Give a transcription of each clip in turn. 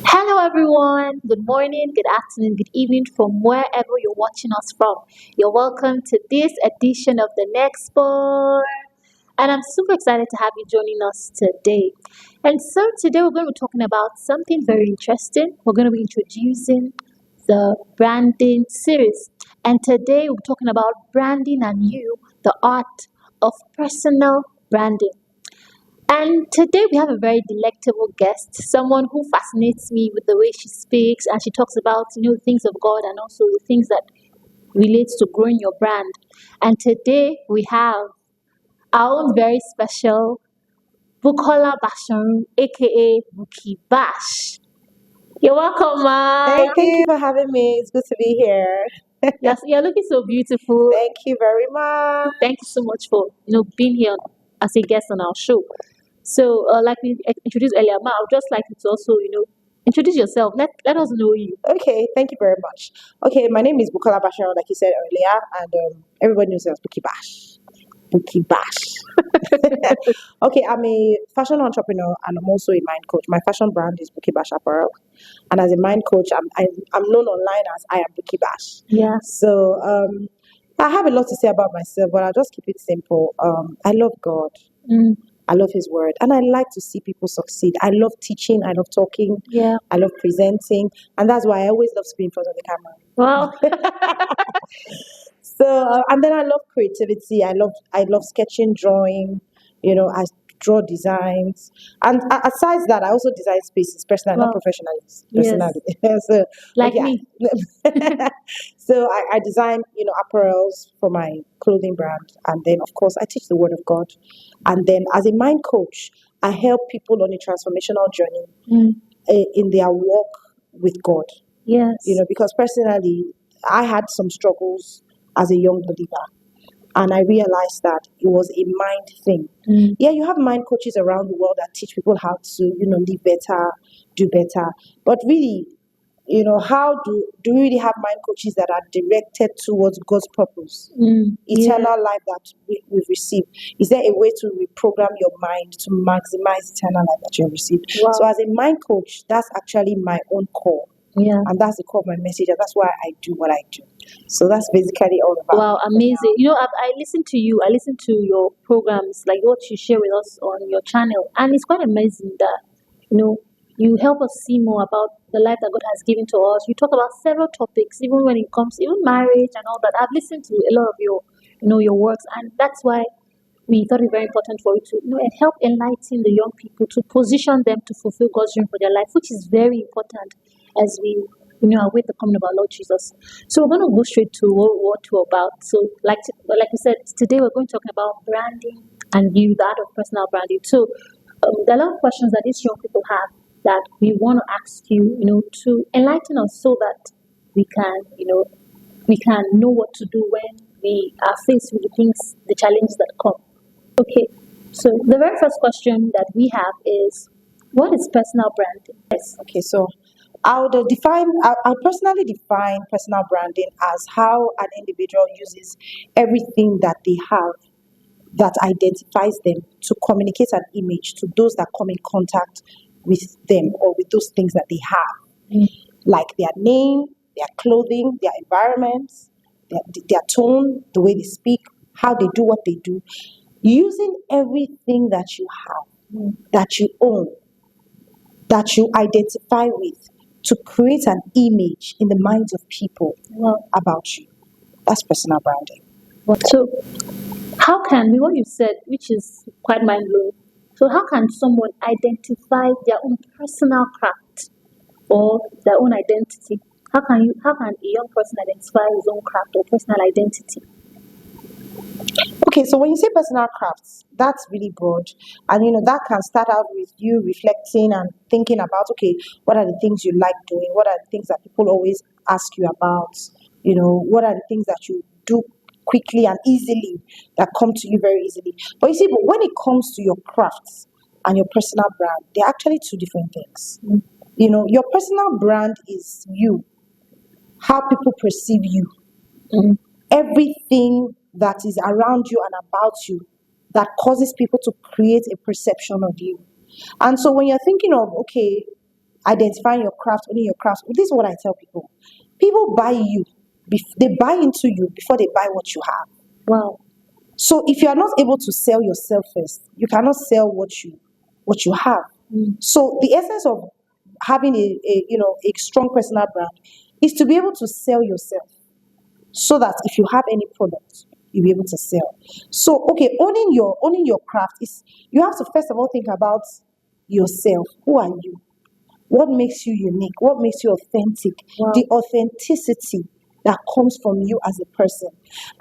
Hello, everyone. Good morning, good afternoon, good evening from wherever you're watching us from. You're welcome to this edition of the Next Board. And I'm super excited to have you joining us today. And so, today we're going to be talking about something very interesting. We're going to be introducing the branding series. And today we're talking about branding and you, the art of personal branding. And today we have a very delectable guest, someone who fascinates me with the way she speaks and she talks about the things of God and also the things that relates to growing your brand. And today we have our own very special Bukola Basharu, aka Buki Bash. You're welcome, ma. Thank you for having me. It's good to be here. Yes, you're looking so beautiful. Thank you very much. Thank you so much for being here as a guest on our show. So, like we introduced earlier, Ma, I would just like you to also, introduce yourself. Let us know you. Okay, thank you very much. Okay, my name is Bukola Bashir, like you said earlier, and everybody knows me as Buki Bash. Buki Bash. Okay, I'm a fashion entrepreneur and I'm also a mind coach. My fashion brand is Buki Bash Apparel, and as a mind coach, I'm known online as I am Buki Bash. Yeah. So I have a lot to say about myself, but I'll just keep it simple. I love God. Mm, I love His word, and I like to see people succeed. I love teaching. I love talking. yeah. I love presenting, and that's why I always love to be in front of the camera. Well, So, and then I love creativity. I love sketching, drawing. I draw designs, and aside that, I also design spaces personally, not well, professionally. yes. Personally, so Like yeah. me. So I design, apparels for my clothing brand, and then of course I teach the word of God, and then as a mind coach, I help people on a transformational journey Mm, in their walk with God. yes. Because personally, I had some struggles as a young believer, and I realized that it was a mind thing. Mm, Yeah, you have mind coaches around the world that teach people how to, live better, do better. But really, how do we really have mind coaches that are directed towards God's purpose, yeah. eternal life that we've received? Is there a way to reprogram your mind to maximize eternal life that you have received? Wow. So, as a mind coach, that's actually my own core. Yeah. And that's the core of my message, and that's why I do what I do. So that's basically all about Wow, me. amazing. I listen to you. I listen to your programs, like what you share with us on your channel, and it's quite amazing that you help us see more about the life that God has given to us. You talk about several topics, even when it comes, even marriage and all that. I've listened to a lot of your works, and that's why we thought it very important for you to help enlighten the young people, to position them to fulfill God's dream for their life, which is very important as we await the coming of our Lord Jesus. So we're going to go straight to what we're about. So like you said, today we're going to talk about branding and you, the art of personal branding. So there are a lot of questions that these young people have that we want to ask you, to enlighten us so that we can know what to do when we are faced with the challenges that come. Okay, so the very first question that we have is, what is personal branding? Yes. Okay, so I'll personally define personal branding as how an individual uses everything that they have that identifies them to communicate an image to those that come in contact with them or with those things that they have, Mm, like their name, their clothing, their environments, their tone, the way they speak, how they do what they do, using everything that you have, mm. that you own, that you identify with to create an image in the minds of people Well, about you. That's personal branding. so how can what you said, which is quite mind blowing. So how can someone identify their own personal craft or their own identity? How can a young person identify his own craft or personal identity? Okay, so when you say personal crafts, that's really broad. And that can start out with you reflecting and thinking about, okay, what are the things you like doing? What are the things that people always ask you about? What are the things that you do quickly and easily that come to you very easily? But you see, when it comes to your crafts and your personal brand, they're actually two different things. Mm. Your personal brand is you, how people perceive you, Mm. everything that is around you and about you that causes people to create a perception of you. And so when you're thinking of, okay, identifying your craft, owning your craft, this is what I tell people. People buy you, they buy into you before they buy what you have. Wow. So if you are not able to sell yourself first, you cannot sell what you have. So the essence of having a strong personal brand is to be able to sell yourself, so that if you have any product, you'll be able to sell. So okay, owning your craft is, you have to first of all think about yourself. Who are you? What makes you unique? What makes you authentic? Wow. The authenticity that comes from you as a person.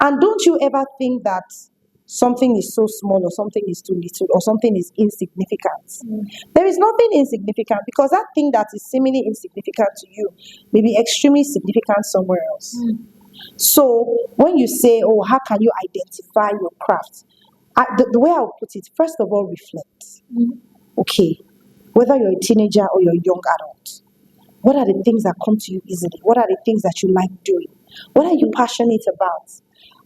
And don't you ever think that something is so small or something is too little or something is insignificant. There is nothing insignificant, because that thing that is seemingly insignificant to you may be extremely significant somewhere else. So when you say, oh, how can you identify your craft? The way I would put it, first of all, reflect. Okay, whether you're a teenager or you're a young adult, what are the things that come to you easily? What are the things that you like doing? What are you passionate about?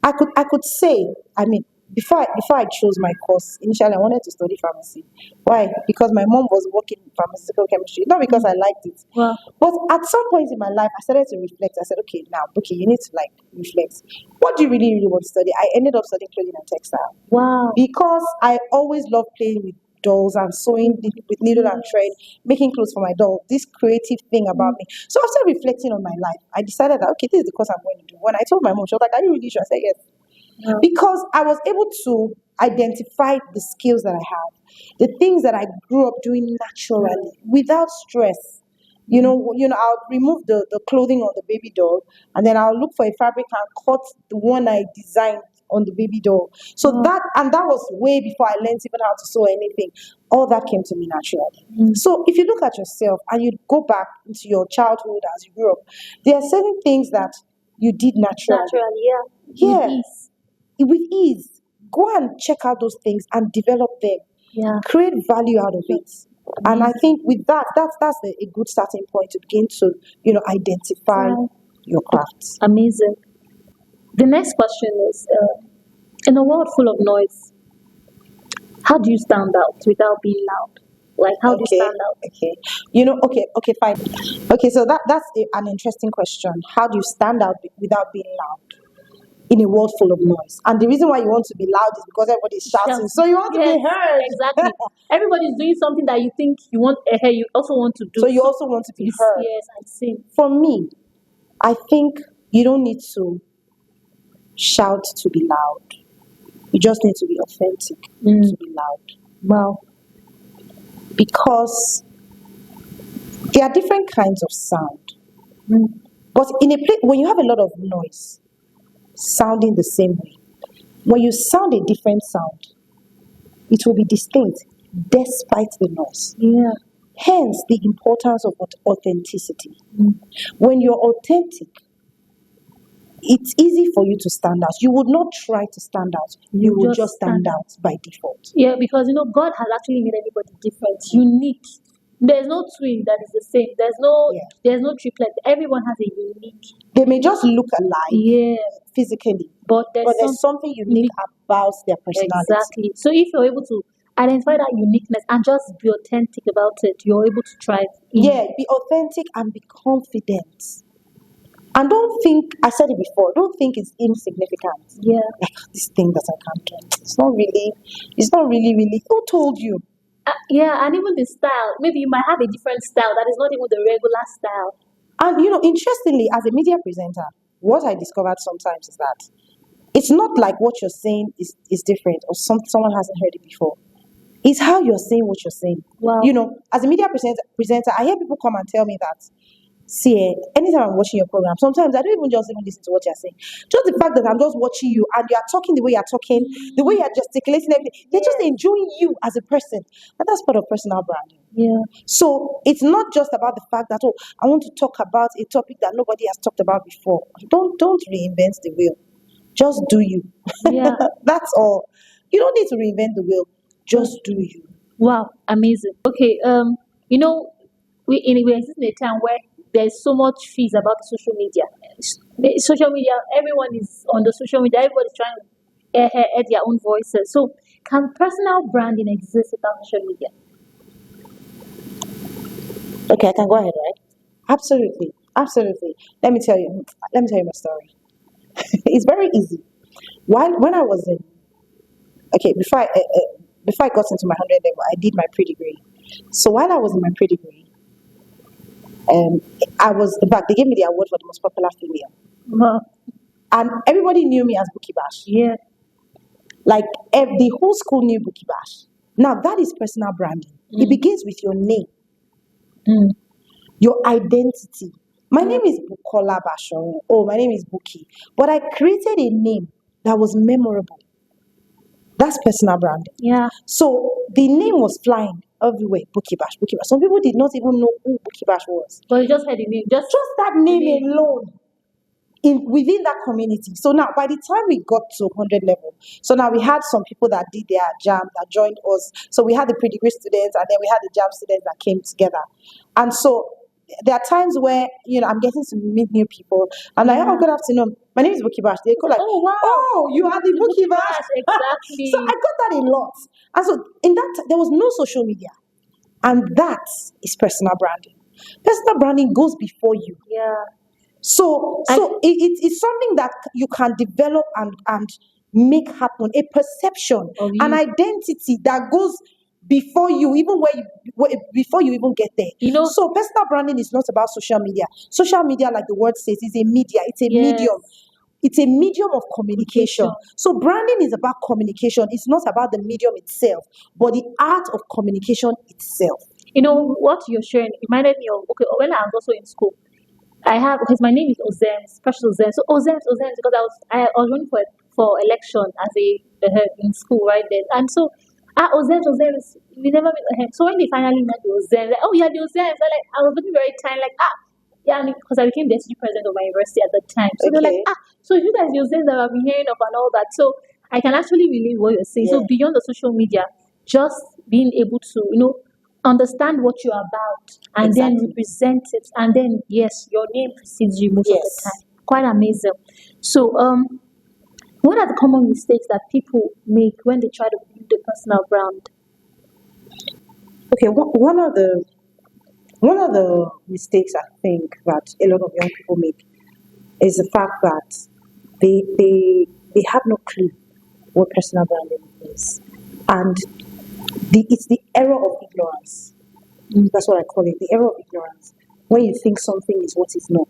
I could say, I mean, before I chose my course, initially I wanted to study pharmacy. Why? Because my mom was working in pharmaceutical chemistry, not because I liked it. Wow. But at some point in my life, I started to reflect. I said, okay, now, okay, you need to reflect. What do you really, really want to study? I ended up studying clothing and textile. Wow. Because I always loved playing with dolls and sewing with needle and thread, making clothes for my doll, this creative thing about me. So after reflecting on my life, I decided that, okay, this is the course I'm going to do. When I told my mom, she was like, are you really sure? I said, yes. Wow. Because I was able to identify the skills that I have, the things that I grew up doing naturally, without stress. I'll remove the clothing on the baby doll, and then I'll look for a fabric and cut the one I designed on the baby doll. So that was way before I learned even how to sew anything. All that came to me naturally. So if you look at yourself and you go back into your childhood as you grew up, there are certain things that you did naturally. Naturally, yeah. Yeah. With ease. With ease. Go and check out those things and develop them. Yeah. Create value out of it. And I think with that's a good starting point to begin to, identify your crafts. Amazing. The next question is, in a world full of noise, how do you stand out without being loud? Like, how do you stand out? Okay. Okay, fine. Okay, so that's an interesting question. How do you stand out without being loud in a world full of noise? And the reason why you want to be loud is because everybody's shouting. So you want to be heard. Exactly. Everybody's doing something that you think you want to hear, you also want to do. So you also want to be heard. Yes, and sing. For me, I think you don't need to shout to be loud. You just need to be authentic to be loud. Wow. Because there are different kinds of sound. But in a place when you have a lot of noise sounding the same way, when you sound a different sound, it will be distinct despite the noise. Yeah. Hence the importance of authenticity. When you're authentic, it's easy for you to stand out. You would not try to stand out. You will just stand out by default. Yeah, because God has actually made everybody different, unique. There's no twin that is the same. There's no triplet. Everyone has a unique. They may just look alike physically, but there's something unique about their personality. Exactly. So if you're able to identify that uniqueness and just be authentic about it, you're able to thrive. Be authentic and be confident. And don't think, I said it before, don't think it's insignificant. Yeah. Like this thing that I can't do. It's not really, who told you? And even the style. Maybe you might have a different style that is not even the regular style. And interestingly, as a media presenter, what I discovered sometimes is that it's not like what you're saying is different or someone hasn't heard it before. It's how you're saying what you're saying. Wow. As a media presenter, I hear people come and tell me that, see, anytime I'm watching your program, sometimes I don't even listen to what you're saying. Just the fact that I'm just watching you and you're talking the way you're talking, the way you're gesticulating, everything, they're just enjoying you as a person. And that's part of personal branding. Yeah. So it's not just about the fact that, I want to talk about a topic that nobody has talked about before. Don't reinvent the wheel. Just do you. Yeah. That's all. You don't need to reinvent the wheel. Just do you. Wow, amazing. Okay, we exist in a time where there's so much fees about social media. Social media, everyone is on the social media. Everybody's trying to air their own voices. So, can personal branding exist without social media? Okay, I can go ahead, right? Absolutely, absolutely. Let me tell you. Let me tell you my story. It's very easy. When I was in before I got into my 100 level, I did my pre-degree. So while I was in my pre-degree, um, I was in fact they gave me the award for the most popular female, Well, and everybody knew me as Buki Bash. yeah. Like the whole school knew Buki Bash. Now that is personal branding. It begins with your name, Mm. your identity. My name is Bukola Bashorun. Oh, my name is Buki. But I created a name that was memorable. That's personal branding. Yeah. So the name was flying everywhere. Buki Bash, Buki Bash. Some people did not even know who Buki Bash was. But you just had the name. Just Just that name alone within that community. So now by the time we got to 100 level, so now we had some people that did their jam that joined us. So we had the pre-degree students and then we had the jam students that came together. And so there are times where I'm getting to meet new people. I'm like, oh, good afternoon. My name is Buki Bash. They go like, Oh, wow. oh, you are the Buki Bash. Yes, exactly. So I got that a lot. And so in that there was no social media. And that is personal branding. Personal branding goes before you. Yeah. So it's something that you can develop and make happen. A perception, Of an you. identity that goes before you, even before you even get there. You know, So personal branding is not about social media. Social media, like the word says, is a media. It's a Yes. medium. It's a medium of communication. So branding is about communication. It's not about the medium itself, but the art of communication itself. you know what you're sharing reminded me of when I was also in school. Because my name is Ozem, special Ozem. So Ozem, because I was running for election as in school right then, and so Ozem, we never met. So when they finally met the Ozem, like, oh yeah, the Ozem. So like I was looking very tiny, like yeah, because I became the SG president of my university at the time. So they're like, Okay. so you guys the Ozem that I've been hearing of and all that. So I can actually relate what you're saying. So Yeah. beyond the social media, just being able to understand what you're about and then Exactly. represent it, and then yes, your name precedes you most of the Yes. time. Quite amazing. So what are the common mistakes that people make when they try to build a personal brand? Okay, one of the mistakes I think that a lot of young people make is the fact that they have no clue what personal branding is, and it's the error of ignorance. That's what I call it, the error of ignorance. When you think something is what is not,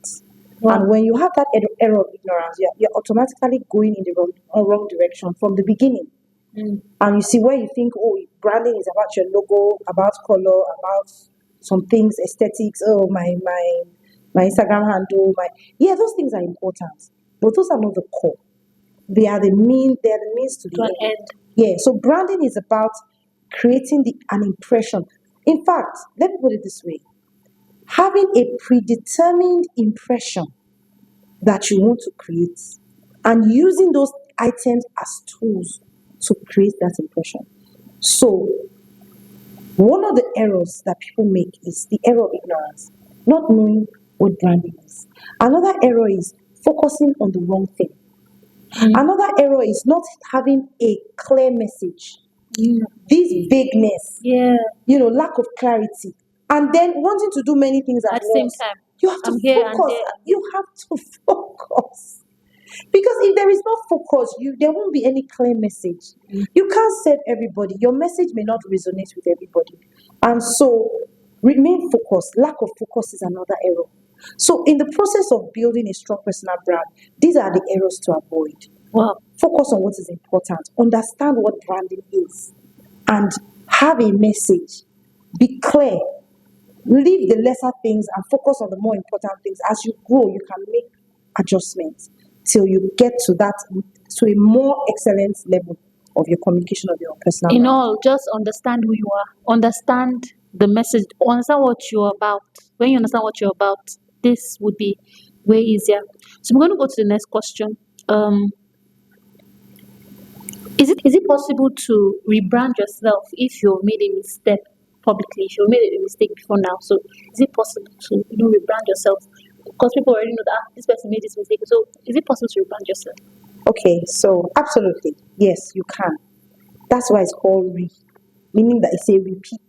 Wow. and when you have that error of ignorance, you're automatically going in the wrong direction from the beginning. And you see where you think, oh, branding is about your logo, about color, about some things, aesthetics. Oh, my Instagram handle, those things are important, but those are not the core. They are the means to To the an end. end. Yeah. So branding is about creating an impression. In fact, let me put it this way: having a predetermined impression that you want to create, and using those items as tools to create that impression. So, one of the errors that people make is the error of ignorance, not knowing what branding is. Another error is focusing on the wrong thing. Another error is not having a clear message. This vagueness, Yeah. lack of clarity, and then wanting to do many things At the same time. You have to I'm here and focus. there. You have to focus. Because if there is no focus, there won't be any clear message. You can't serve everybody. Your message may not resonate with everybody. And so remain focused. Lack of focus is another error. So in the process of building a strong personal brand, these are the errors to avoid. Wow. Focus on what is important. Understand what branding is. And have a message. Be clear. Leave the lesser things and focus on the more important things. As you grow, you can make adjustments till you get to a more excellent level of your communication of your personal In brand. all, just understand who you are. Understand the message. Understand what you're about. When you understand what you're about, this would be way easier. So we're going to go to the next question. Is it possible to rebrand yourself if you've made a misstep? publicly. If you made a mistake before now, so is it possible to rebrand yourself? Because people already know that this person made this mistake. So is it possible to rebrand yourself? Okay, so absolutely, yes, you can. That's why it's called meaning that it's a repeat.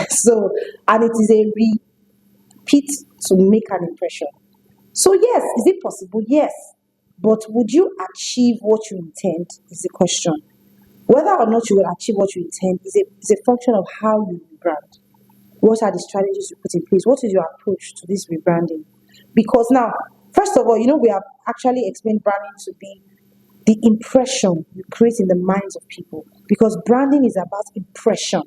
So, and it is a repeat to make an impression. So, yes, is it possible? Yes. But would you achieve what you intend is the question. Whether or not you will achieve what you intend is a function of how you rebrand. What are the strategies you put in place? What is your approach to this rebranding? Because now, first of all, we have actually explained branding to be the impression you create in the minds of people. Because branding is about impression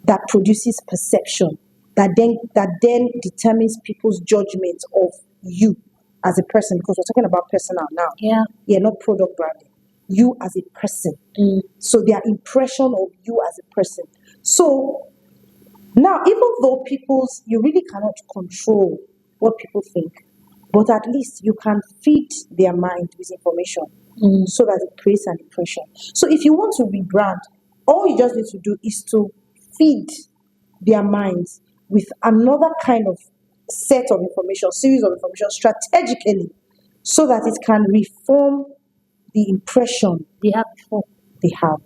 that produces perception, that then determines people's judgment of you as a person. Because we're talking about personal now. Yeah, not product branding. You as a person. So their impression of you as a person. So now, even though you really cannot control what people think, but at least you can feed their mind with information so that it creates an impression. So if you want to rebrand, all you just need to do is to feed their minds with another kind of set of information, series of information strategically, so that it can reform the impression they have before. they have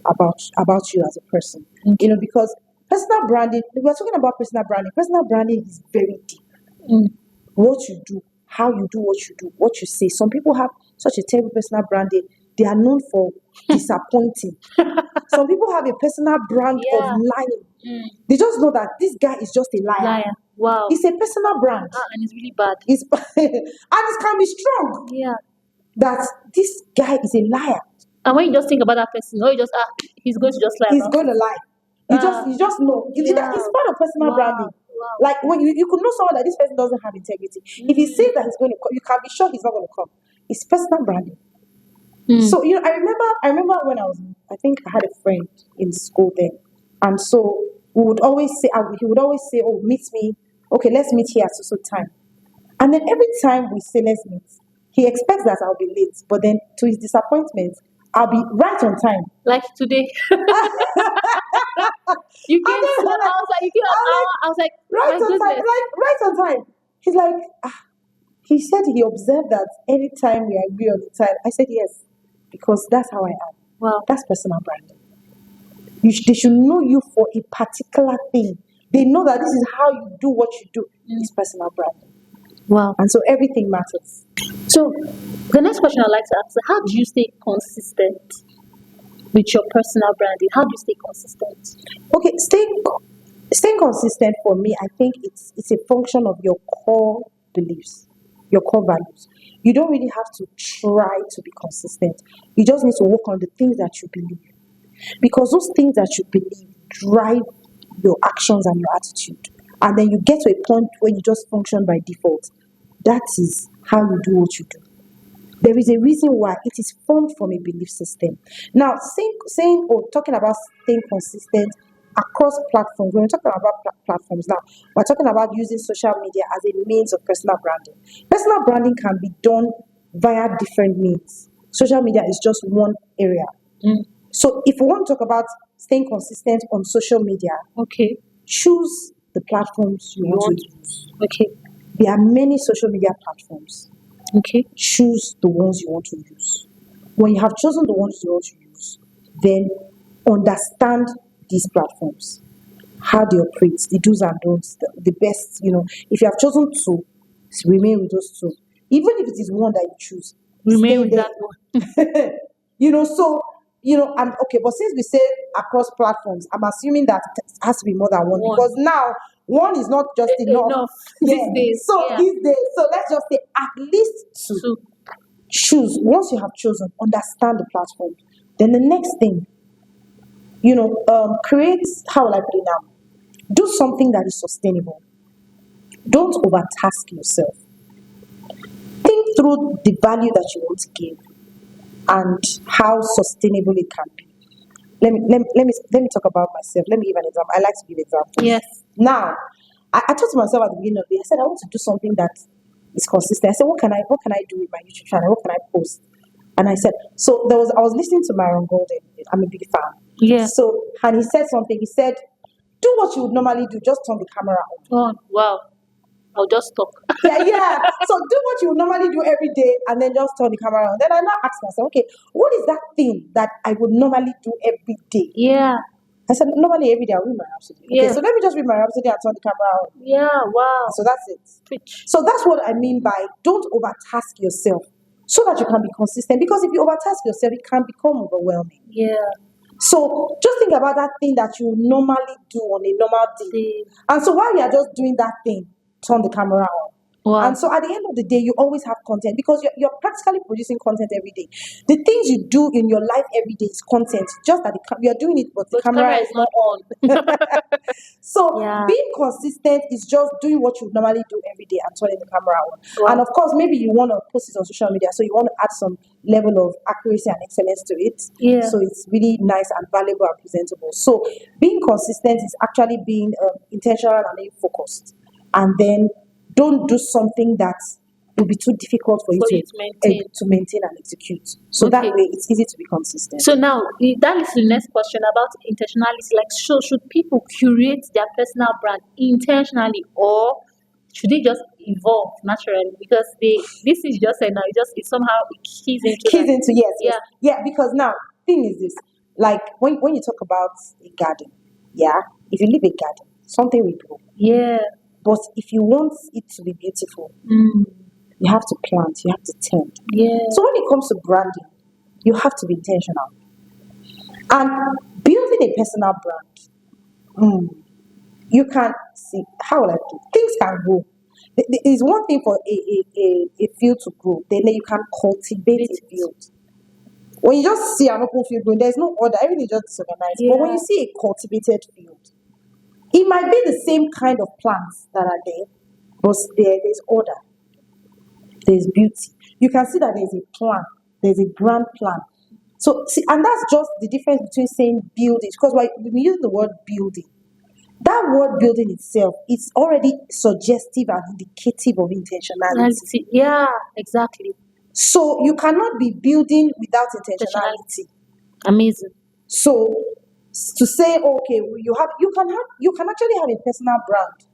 about you as a person. Because personal branding, we're talking about personal branding. Personal branding is very deep. What you do, how you do, what you say. Some people have such a terrible personal branding. They are known for disappointing. Some people have a personal brand of lying. They just know that this guy is just a liar. Wow. It's a personal brand. And it's really bad. And it can be strong. Yeah. That this guy is a liar. And when you just think about that person, or you just he's going to just lie. He's going to lie. You just know. It's part of personal branding. Wow. Like when you could know someone that this person doesn't have integrity. If he says that he's going to come, you can be sure he's not going to come. It's personal branding. So I remember when I think I had a friend in school then, and so we would always say, he would always say, "Oh, meet me. Okay, let's meet here at so time." And then every time we say let's meet, he expects that I'll be late, but then to his disappointment, I'll be right on time. Like today. You came so I was like, I was like, right on time, right on time. He's like, he said he observed that anytime we agree on the time. I said yes, because that's how I am. Wow. That's personal branding. They should know you for a particular thing. They know that this is how you do what you do. It's personal branding. Wow. And so everything matters. So the next question I'd like to ask is, how do you stay consistent with your personal branding? How do you stay consistent? Okay, staying consistent for me, I think it's a function of your core beliefs, your core values. You don't really have to try to be consistent. You just need to work on the things that you believe. Because those things that you believe drive your actions and your attitude. And then you get to a point where you just function by default. That is how you do what you do. There is a reason why it is formed from a belief system. Now, talking about staying consistent across platforms, when we're talking about platforms now, we're talking about using social media as a means of personal branding. Personal branding can be done via different means. Social media is just one area. So if we want to talk about staying consistent on social media, okay, choose the platforms you want to use. Okay. There are many social media platforms. Okay. Choose the ones you want to use. When you have chosen the ones you want to use, then understand these platforms, how they operate, the do's and don'ts, the best, if you have chosen two, remain with those two. Even if it is one that you choose, remain with that one. And okay, but since we say across platforms, I'm assuming that it has to be more than one. Because now one is not just enough. These days. So let's just say at least two. Choose. Once you have chosen, understand the platform. Then the next thing, create, how will I put it now? Do something that is sustainable. Don't overtask yourself. Think through the value that you want to give and how sustainable it can be. Let me talk about myself. Let me give an example. I like to give examples. Yes. Now, I thought to myself at the beginning of the day, I said I want to do something that is consistent. I said, what can I do with my YouTube channel? What can I post? And I said, I was listening to Myron Golden. I'm a big fan. Yeah. So, and he said something. He said, do what you would normally do. Just turn the camera on. Oh, wow. I'll just talk. Yeah. So do what you would normally do every day, and then just turn the camera on. Then I now ask myself, okay, what is that thing that I would normally do every day? Yeah. I said, normally every day I read my Rhapsody. Okay, Yeah. so let me just read my Rhapsody and turn the camera on. Yeah. Wow. So that's it. Preach. So that's what I mean by don't overtask yourself so that you can be consistent. Because if you overtask yourself, it can become overwhelming. Yeah. So just think about that thing that you normally do on a normal day. See. And so while you are just doing that thing, turn the camera on. Wow. And so at the end of the day, you always have content because you're practically producing content every day. The things you do in your life every day is content, just that you're doing it, but the camera is not on. So Yeah. being consistent is just doing what you normally do every day and turning the camera on. Wow. And of course, maybe you want to post it on social media, so you want to add some level of accuracy and excellence to it. Yeah. So it's really nice and valuable and presentable. So being consistent is actually being intentional and being focused. And then don't do something that will be too difficult for you to maintain and execute. So that way it's easy to be consistent. So now that is the next question about intentionality. Like, so should people curate their personal brand intentionally, or should they just evolve naturally? Because this is just it somehow keys into yes. Because now thing is this, like when you talk about a garden, if you leave a garden, something will grow. Yeah. But if you want it to be beautiful, you have to plant, you have to tend. Yeah. So when it comes to branding, you have to be intentional. And building a personal brand, you can see, how will I do? Things can grow. It's one thing for a field to grow, then you can cultivate a field. When you just see an open field growing, there's no order, everything is just disorganized. Yeah. But when you see a cultivated field, it might be the same kind of plants that are there, but there's order, there's beauty. You can see that there's a plan, there's a grand plan. So, see, and that's just the difference between saying building, because when we use the word building, that word building itself is already suggestive and indicative of intentionality. Yeah, exactly. So you cannot be building without intentionality. Amazing. So to say, okay, you can actually have a personal brand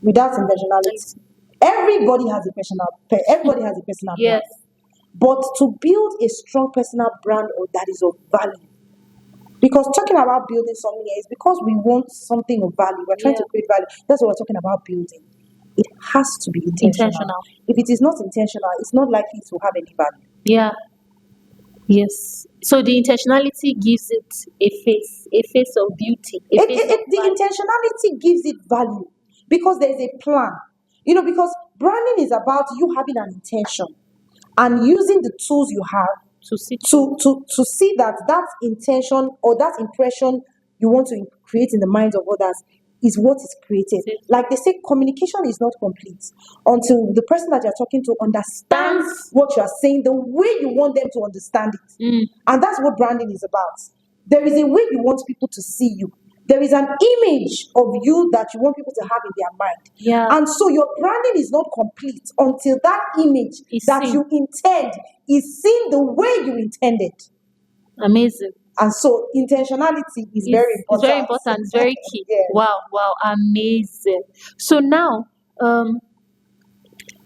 without intentionality. Everybody has a personal brand. Yes. But to build a strong personal brand that is of value, because talking about building something is because we want something of value. We're trying to create value. That's what we're talking about building. It has to be intentional. If it is not intentional, it's not likely to have any value. Yeah. Yes. So the intentionality gives it a face of beauty. The intentionality gives it value because there is a plan. Because branding is about you having an intention and using the tools you have to see that intention or that impression you want to create in the minds of others is what is created. Like they say, communication is not complete until the person that you're talking to understands what you are saying the way you want them to understand it. And that's what branding is about. There is a way you want people to see you. There is an image of you that you want people to have in their mind. Yeah. And so your branding is not complete until that image you intend is seen the way you intended. Amazing. And so intentionality is very important. It's very important. It's very key. Yes. Wow, amazing. So now,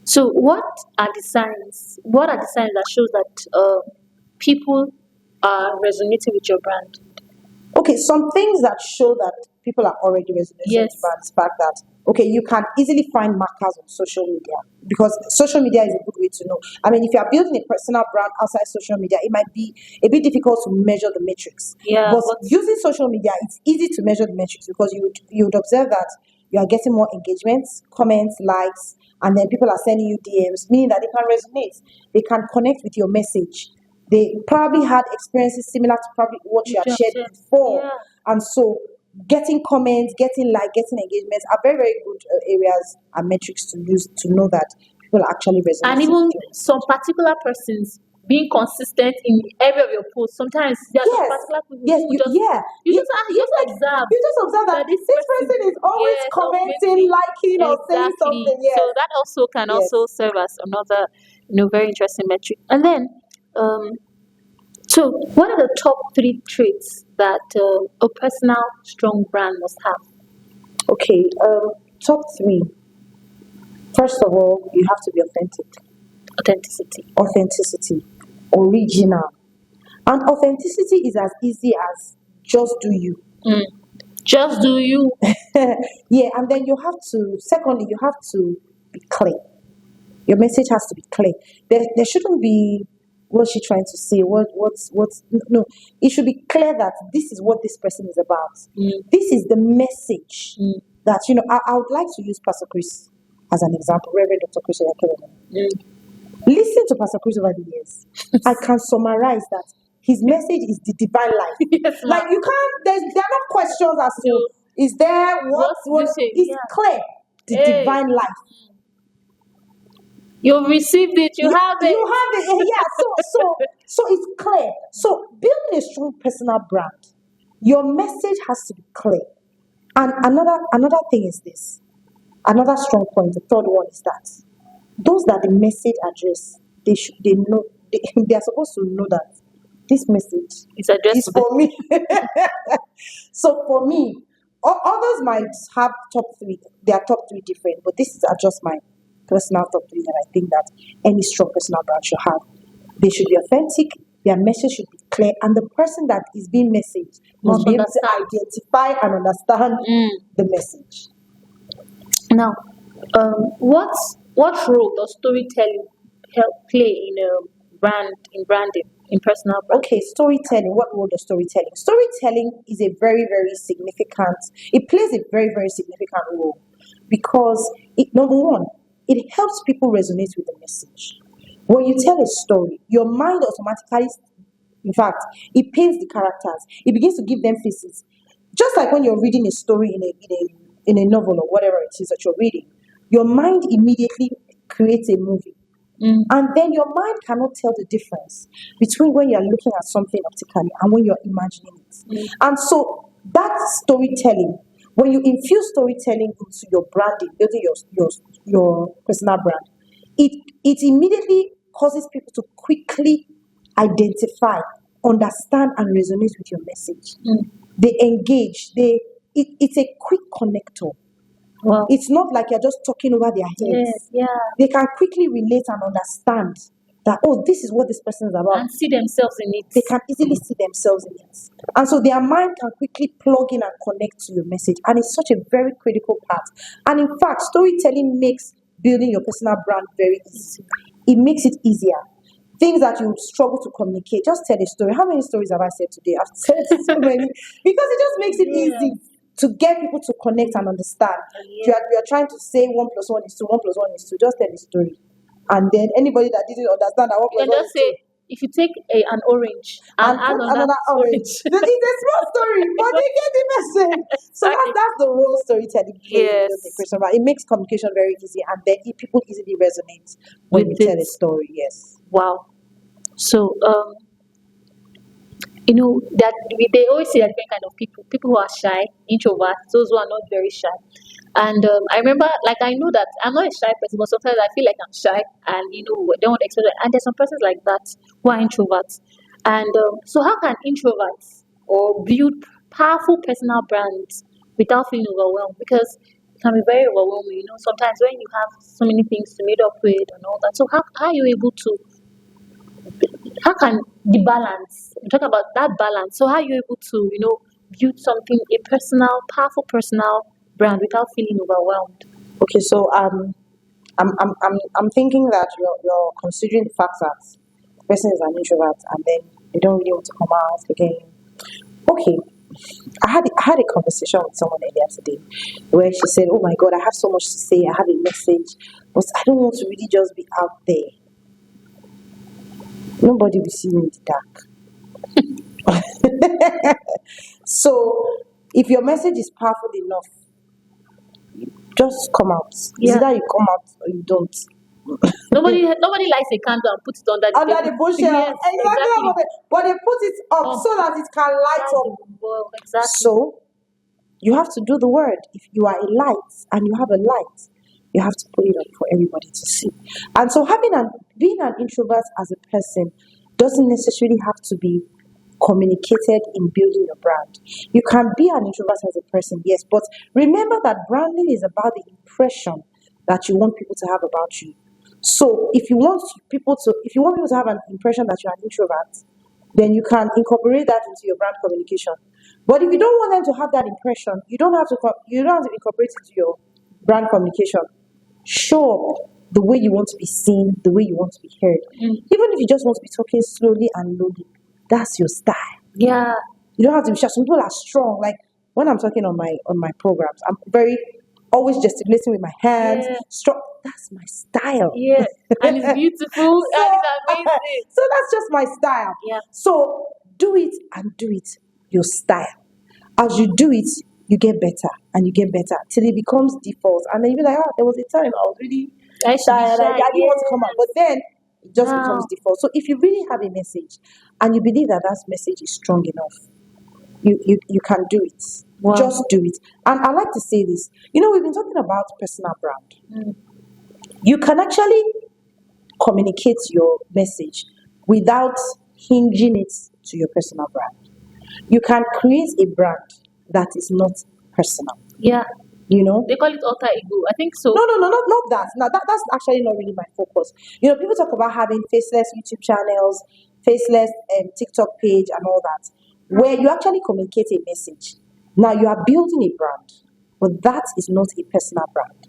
so what are the signs? What are the signs that shows that people are resonating with your brand? Okay, some things that show that people are already resonating with brand is the fact that, okay, you can easily find markers on social media because social media is a good way to know. I mean, if you are building a personal brand outside social media, it might be a bit difficult to measure the metrics. Yeah, but using social media, it's easy to measure the metrics because you would observe that you are getting more engagements, comments, likes, and then people are sending you DMs, meaning that they can resonate. They can connect with your message. They probably had experiences similar to probably what you had shared before. Yeah. And so getting comments, getting getting engagements are very, very good areas and metrics to use to know that people are actually resonating. And even some particular persons being consistent in every of your posts. Sometimes there are some particular people who you just observe. You just observe that this person is always commenting, liking, or saying something. Yeah. So that also can also serve as another very interesting metric. And then So, what are the top 3 traits that a personal strong brand must have? Okay, top three. First of all, you have to be authentic. Authenticity. Authenticity, original. And authenticity is as easy as just do you. Just do you. Yeah, and then you have to, secondly, you have to be clear. Your message has to be clear. There shouldn't be what's she trying to say, what's no. It should be clear that this is what this person is about. This is the message that I would like to use Pastor Chris as an example, Reverend Dr. Chris Oyakhilome. Listen to Pastor Chris over the years. I can summarize that his message is the divine life. Yes, ma'am. Like you can't, there are no questions as to is there what What's missing? it's Yeah. clear. The Hey. divine life. You've received it. You have it. You have it. Yeah. So it's clear. So building a strong personal brand, your message has to be clear. And another thing is this. Another strong point. The third one is that those that the message address, they know they are supposed to know that this message It's addressed is to them. for me. So for me, others might have top three. They are top three different, but this is just my personal top three that I think that any strong personal brand should have. They should be authentic. Their message should be clear, and the person that is being messaged must be able to identify and understand the message. Now, what role does storytelling help play in branding, in personal brand? Okay, storytelling. What role does storytelling? Storytelling is a very, very significant. It plays a very, very significant role because number one, it helps people resonate with the message. When you tell a story, your mind automatically, in fact, it paints the characters. It begins to give them faces. Just like when you're reading a story in a novel or whatever it is that you're reading, your mind immediately creates a movie. And then your mind cannot tell the difference between when you're looking at something optically and when you're imagining it. And so that storytelling, when you infuse storytelling into your branding, building your personal brand, it immediately causes people to quickly identify, understand, and resonate with your message. They engage. It's a quick connector. Wow. It's not like you're just talking over their heads. Yes, yeah. They can quickly relate and understand that, oh, this is what this person is about. And see themselves in it. They can easily see themselves in it. And so their mind can quickly plug in and connect to your message. And it's such a very critical part. And in fact, storytelling makes building your personal brand very easy. It makes it easier. Things that you struggle to communicate, just tell a story. How many stories have I said today? I've said so many. Because it just makes it easy to get people to connect and understand. You are trying to say 1 + 1 = 2, 1 + 1 = 2, just tell the story. And then anybody that didn't understand that 1 You + can 1 just is say, if you take an orange and add put on another that orange. It's a small story, but they get the message. So Exactly. that's the role storytelling plays in Yes. building personal brand. It makes communication very easy, and then people easily resonate when With you tell it. a story. Yes. Wow. So, that they always say that different kind of people who are shy, introverts, those who are not very shy. And I remember, like, I know that I'm not a shy person, but sometimes I feel like I'm shy and, don't want to express it. And there's some persons like that who are introverts. And so, how can introverts build powerful personal brands without feeling overwhelmed? Because it can be very overwhelming, sometimes when you have so many things to meet up with and all that. So, how are you able to? How can the balance? We talk about that balance. So how are you able to, build something, powerful personal brand without feeling overwhelmed? Okay, so I'm thinking that you're considering the fact that the person is an introvert and then they don't really want to come out again. Okay, I had a conversation with someone earlier today where she said, "Oh my God, I have so much to say. I have a message, but I don't want to really just be out there. Nobody will see me in the dark." So, if your message is powerful enough, just come out. It's either you come out or you don't. Nobody lights a candle and puts it under the bushel. Yes, Exactly. But they put it up so that it can light up. Well, exactly. So you have to do the word. If you are a light and you have a light, you have to put it up for everybody to see. And so being an introvert as a person, doesn't necessarily have to be communicated in building your brand. You can be an introvert as a person, yes, but remember that branding is about the impression that you want people to have about you. So if you want people to have an impression that you're an introvert, then you can incorporate that into your brand communication. But if you don't want them to have that impression, you don't have to incorporate it into your brand communication. Show up the way you want to be seen, the way you want to be heard. Even if you just want to be talking slowly and lowly, that's your style. Yeah. You don't have to be shy. Some people are strong. Like when I'm talking on my programs, I'm very always gesticulating with my hands. Yeah. Strong. That's my style. Yeah. And it's beautiful and it's amazing. So that's just my style. Yeah. So do it and do it your style. As you do it, you get better and you get better till it becomes default. And then you'll be like, oh, there was a time I was really I should be shy and I shy. didn't want to come out. But then it just Wow. becomes default. So if you really have a message and you believe that that message is strong enough, you can do it. Wow. Just do it. And I like to say this. You know, we've been talking about personal brand. You can actually communicate your message without hinging it to your personal brand. You can create a brand that is not personal. Yeah. You know? They call it alter ego. I think so. No, not that. No, that's actually not really my focus. You know, people talk about having faceless YouTube channels, faceless TikTok page, and all that, where you actually communicate a message. Now you are building a brand, but that is not a personal brand.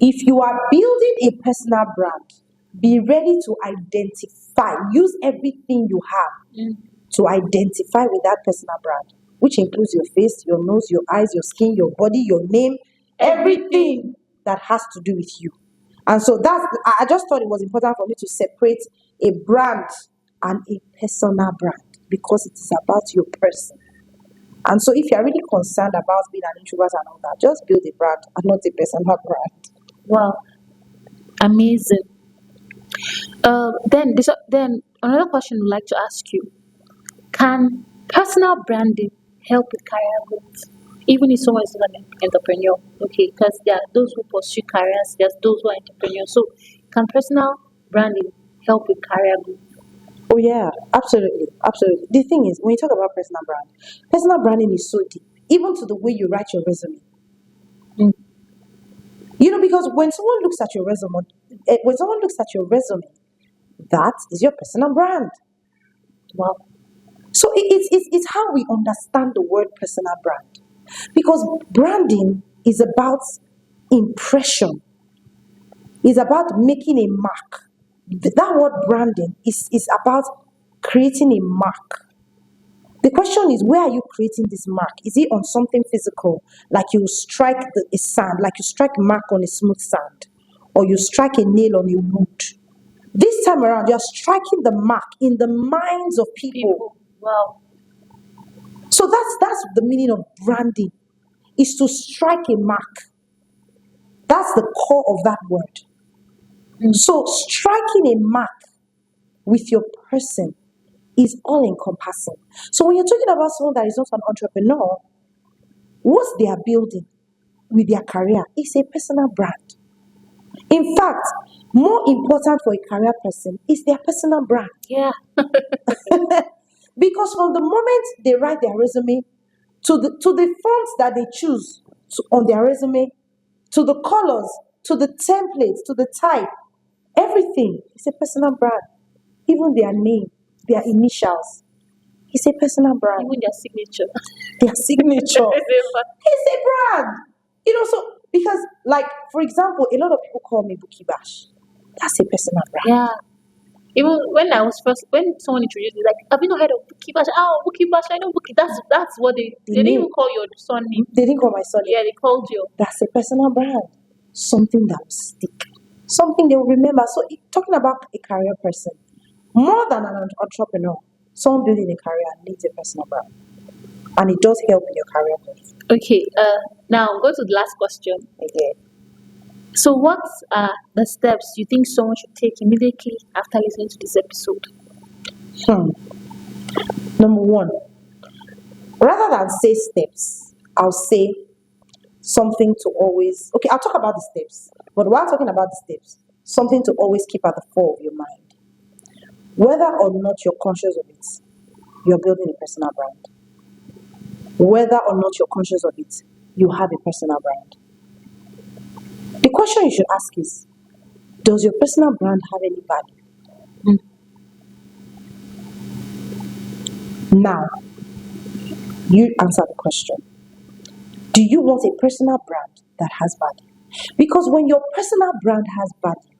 If you are building a personal brand, be ready to identify. Use everything you have to identify with that personal brand, which includes your face, your nose, your eyes, your skin, your body, your name, everything that has to do with you. And so I just thought it was important for me to separate a brand and a personal brand because it is about your person. And so if you're really concerned about being an introvert and all that, just build a brand and not a personal brand. Wow. Amazing. Then another question we'd like to ask you. Can personal branding help with career growth? Even if someone is not an entrepreneur, okay, because there are those who pursue careers, there's those who are entrepreneurs. So can personal branding help with career growth? Oh yeah, absolutely. The thing is, when you talk about personal branding is so deep, even to the way you write your resume. You know, because when someone looks at your resume, that is your personal brand. Wow. So it's how we understand the word personal brand. Because branding is about impression. It's about making a mark. That word branding is about creating a mark. The question is, where are you creating this mark? Is it on something physical, like you strike a sand, like you strike a mark on a smooth sand, or you strike a nail on a wood? This time around, you're striking the mark in the minds of people. Wow. So that's the meaning of branding, is to strike a mark. That's the core of that word. So striking a mark with your person is all encompassing. So when you're talking about someone that is not an entrepreneur, what they are building with their career is a personal brand. In fact, more important for a career person is their personal brand. Yeah. Because from the moment they write their resume, to the fonts that they choose on their resume, to the colors, to the templates, to the type, everything is a personal brand. Even their name, their initials, is a personal brand. Even their signature. Their signature. It's a brand. You know, so because, like, for example, a lot of people call me Bookie Bash. That's a personal brand. Yeah. Even when someone introduced me, like, have you not heard of Bookie Bash? Oh, Bookie Bash, I know Bookie. That's what they didn't even call your son name. They didn't call my son name. Yeah, they called you. That's a personal brand. Something that will stick. Something they will remember. So talking about a career person, more than an entrepreneur, someone building a career needs a personal brand. And it does help in your career growth. Okay, now go to the last question. Okay. So what are the steps you think someone should take immediately after listening to this episode? Number one, rather than say steps, I'll say something to always, okay, I'll talk about the steps, but while talking about the steps, something to always keep at the fore of your mind. Whether or not you're conscious of it, you're building a personal brand. Whether or not you're conscious of it, you have a personal brand. The question you should ask is, does your personal brand have any value? Now, you answer the question. Do you want a personal brand that has value? Because when your personal brand has value,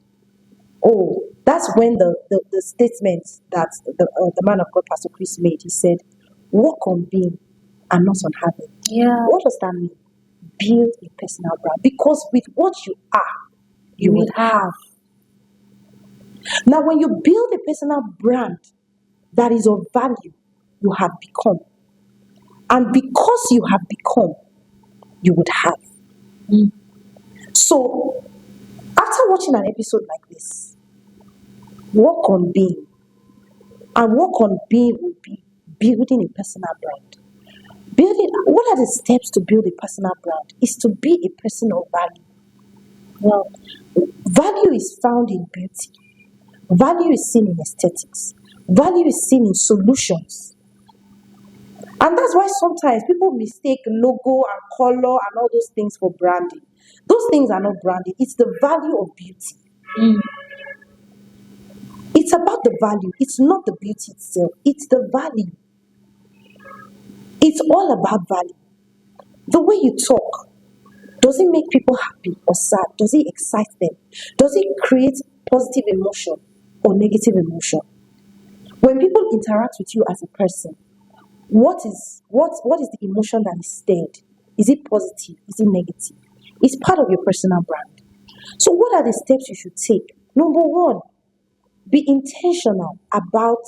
that's when the statement that the man of God, Pastor Chris, made. He said, walk on being and not on having. Yeah. What does that mean? Build a personal brand. Because with what you are, you will have. Now, when you build a personal brand that is of value, you have become. And because you have become, you would have. So, after watching an episode like this, work on being. And work on being will be building a personal brand. What are the steps to build a personal brand? Is to be a person of value. Well, value is found in beauty. Value is seen in aesthetics. Value is seen in solutions. And that's why sometimes people mistake logo and color and all those things for branding. Those things are not branding. It's the value of beauty. It's about the value. It's not the beauty itself. It's the value. It's all about value. The way you talk, does it make people happy or sad? Does it excite them? Does it create positive emotion or negative emotion? When people interact with you as a person, what is the emotion that is stirred? Is it positive? Is it negative? It's part of your personal brand. So what are the steps you should take? Number one, be intentional about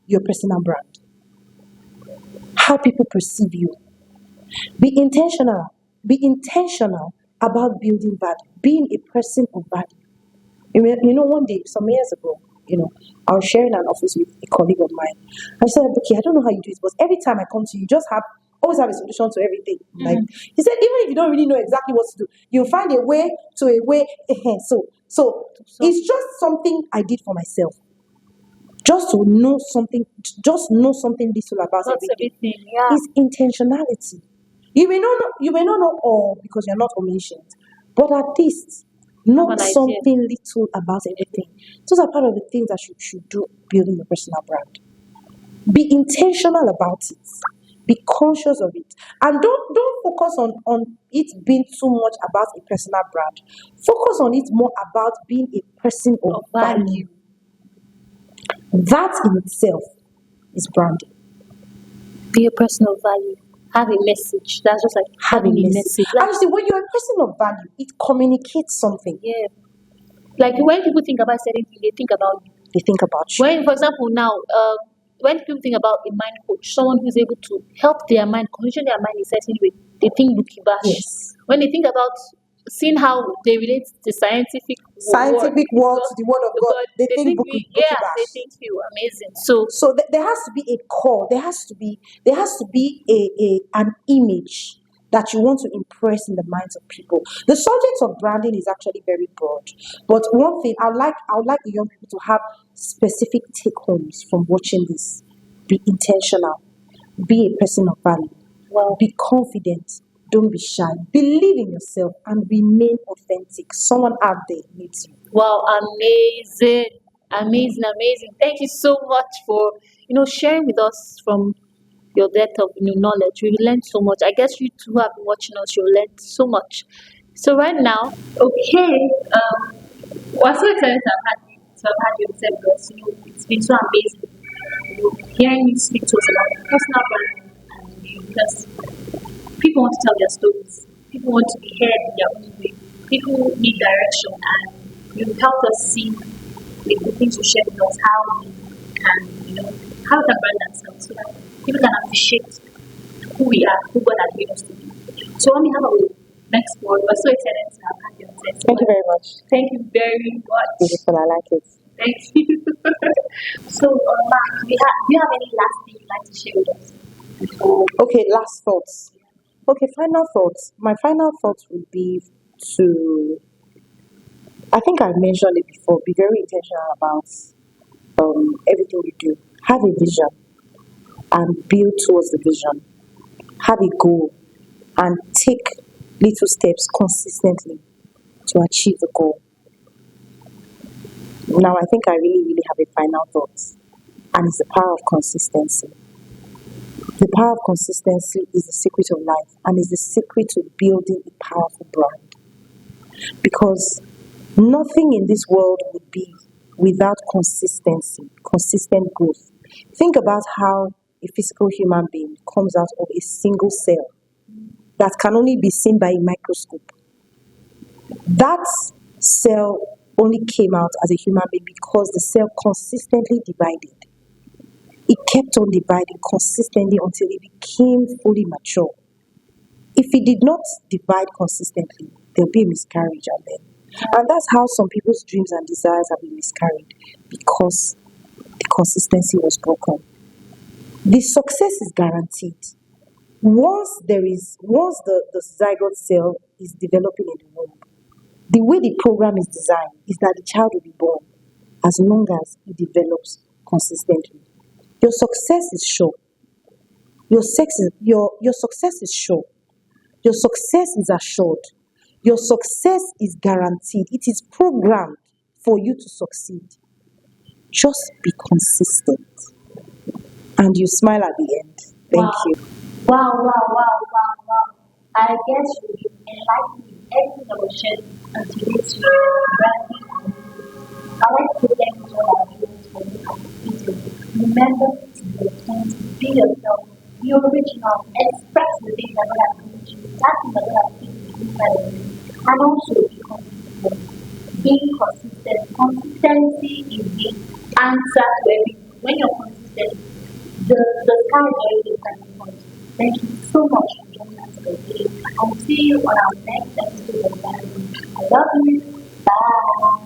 your personal brand. How people perceive you. Be intentional about building value, being a person of value. One day, some years ago, I was sharing an office with a colleague of mine. I said, okay, I don't know how you do it, but every time I come to you, always have a solution to everything. Like he said, even if you don't really know exactly what to do, you'll find a way to a way. So it's just something I did for myself. Just to know something, little about everything. Yeah. Is intentionality. You may not know all because you're not omniscient, but at least know something little about everything. Those are part of the things that you should do building your personal brand. Be intentional about it. Be conscious of it. And don't focus on it being too much about a personal brand. Focus on it more about being a person of value. That in itself is branding. Be a person of value. Have a message. That's just like having a message. And you see, when you're a person of value, it communicates something. Yeah. Like when people think about certain things, they think about you. They think about you. When, for example, now, when people think about a mind coach, someone who's able to help their mind, condition their mind in a certain way, they think Buki Bash. Yes. When they think about seeing how they relate to scientific word to the word of God, they think Buki Bash. They think you amazing. So there has to be a core. There has to be an image that you want to impress in the minds of people. The subject of branding is actually very broad. But one thing I would like the young people to have specific take homes from watching this. Be intentional. Be a person of value. Be confident. Don't be shy. Believe in yourself and remain authentic. Someone out there needs you. Wow, amazing. Thank you so much for sharing with us from your depth of knowledge. We learned so much. I guess you two have been watching us. You learned so much. So right now, okay, we're so excited to have had you on us. It's been so amazing. Hearing you speak to us about personal branding, and because people want to tell their stories. People want to be heard in their own way. People need direction, and you help us see the things you share with us, how we can, how we can brand ourselves so that people can appreciate who we are, who God has made us to be. So on behalf of the next word, we're so excited to have had you on set. Thank you very much. Thank you very much. Beautiful, I like it. Thank you. So, Mark, do you have any last thing you'd like to share with us? Okay, last thoughts. Okay, final thoughts. My final thoughts would be to, I think I mentioned it before, be very intentional about everything you do. Have a vision and build towards the vision. Have a goal and take little steps consistently to achieve the goal. Now, I think I really, really have a final thought, and it's the power of consistency. The power of consistency is the secret of life and is the secret to building a powerful brand. Because nothing in this world would be without consistency, consistent growth. Think about how a physical human being comes out of a single cell that can only be seen by a microscope. That cell only came out as a human being because the cell consistently divided. It kept on dividing consistently until it became fully mature. If it did not divide consistently, there'll be a miscarriage out there. And that's how some people's dreams and desires have been miscarried, because the consistency was broken. The success is guaranteed. Once the zygote cell is developing in the womb, the way the program is designed is that the child will be born as long as it develops consistently. Your success is sure. Your success is sure. Your success is assured. Your success is guaranteed. It is programmed for you to succeed. Just be consistent. And you smile at the end. Thank you. Wow. I guess you enlightened me everything that was shared on today's branding. I like to thank all our viewers for listening. Remember to be authentic, be yourself, be original, express the things that God has given you, that thing that God has given you inside of you, and also be consistent. Being consistent. Consistency is the answer to everything. When you're consistent, the sky is already starting point. Thank you so much for joining us today. I'll see you on our next episode of Branding. I love you. Bye.